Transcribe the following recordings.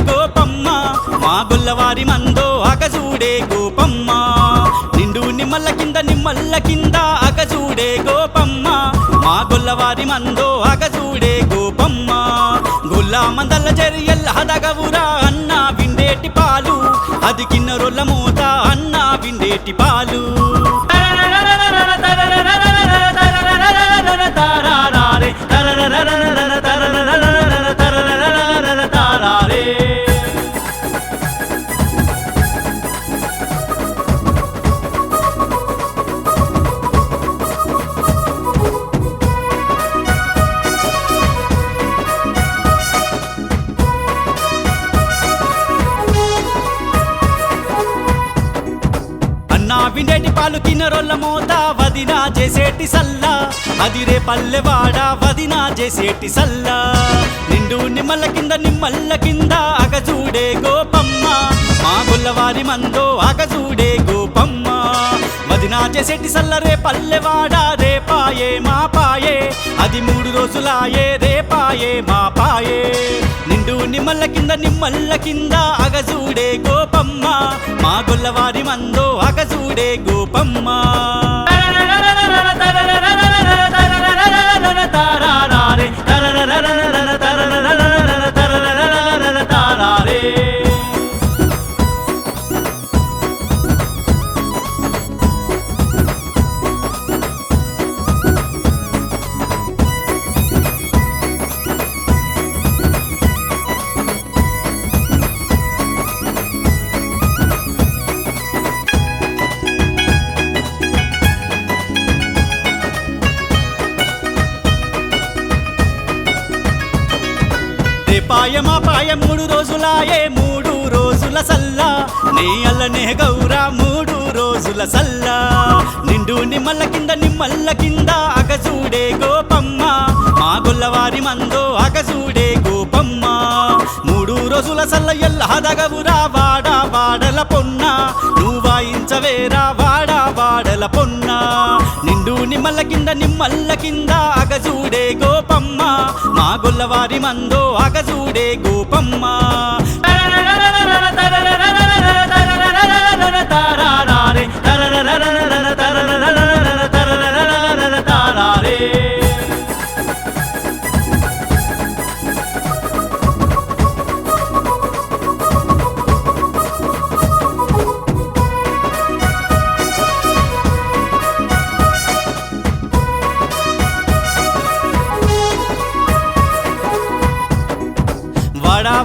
గోపమ్మ మా గొల్లవారి మందో అగజూడే గోపమ్మ నిండు నిమ్మల్ల కింద అగజూడే గోపమ్మ మా గొల్లవారి మందో అగజూడే గోపమ్మ గొల్ల మందల్ల జరియల్ల హదగవురా అన్న విండేటి పాలు అది కిన్నరొల్ల మూత అన్న విండేటి పాలు విండేటి పాలు కిన్నరొల్ల మోత వదినా చేసేటి సల్ల అది రే పల్లెవాడ వదినా చేసేటి సల్ల నిండు నిమ్మల్ల కింద అగజూడే గోపమ్మ మా గొల్లవారి మందో అగజూడే గోపమ్మ వదినా చేసేటి సల్ల రే పల్లెవాడ రే పాయే మా పాయే అది 3 రోజులాయే రే పాయే మా పాయే నిండు నిమ్మల్ల కింద అగజూడే గోపమ్మ మా గొల్లవారి మందో అగజూడే గోపమ్మ పాయమా పాయం 3 రోజులాయే 3 రోజుల సల్ల నీ అల్లనే గౌరా 3 రోజుల సల్ల నిండు నిమ్మల్ల కింద అగజూడే గోపమ్మ మా గొల్లవారి మందో అగజూడే గోపమ్మ 3 రోజుల సల్ల ఎల్ల హదగవురా వాడా వాడల పొన్న నువ్వు వాయించవేరా వాడా వాడల పొన్న నిండు నిమ్మల్ల కింద అగజూడే గోపమ్మ మా గొల్లవారి మందో అగజూడే గోపమ్మ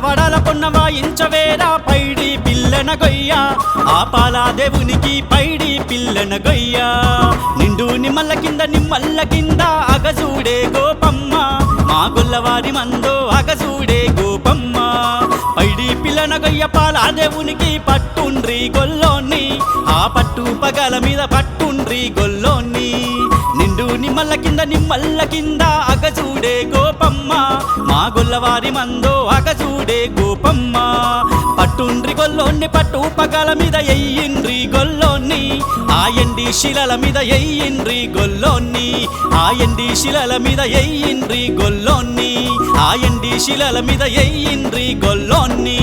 వడల పొన్న వాయించవేరా పైడి పిల్లన గొయ్య ఆ పాలా దేవునికి పైడి పిల్లన గొయ్య నిండు నిమ్మల్ల కింద అగజూడే గోపమ్మ మా గొల్లవారి మందో అగజూడే గోపమ్మ పైడి పిల్లన గొయ్య పాలా దేవునికి పట్టుండ్రి గొల్లోని ఆ పట్టు పగల మీద పట్టుండ్రి గొల్లోని నిండు నిమ్మల్ల కింద అగజూడే గోపమ్మ మా గొల్లవారి మందో అగజూడే గోపమ్మ పట్టుండ్రి గొల్లోని పట్టు పగల మీద ఎయ్యిండ్రి గొల్లోని ఆ ఎండి శిలల మీద ఎయ్యిండ్రి గొల్లోని ఆ ఎండి శిలల మీద ఎయ్యిండ్రి గొల్లోని ఆ ఎండి శిలల మీద ఎయ్యిండ్రి గొల్లోని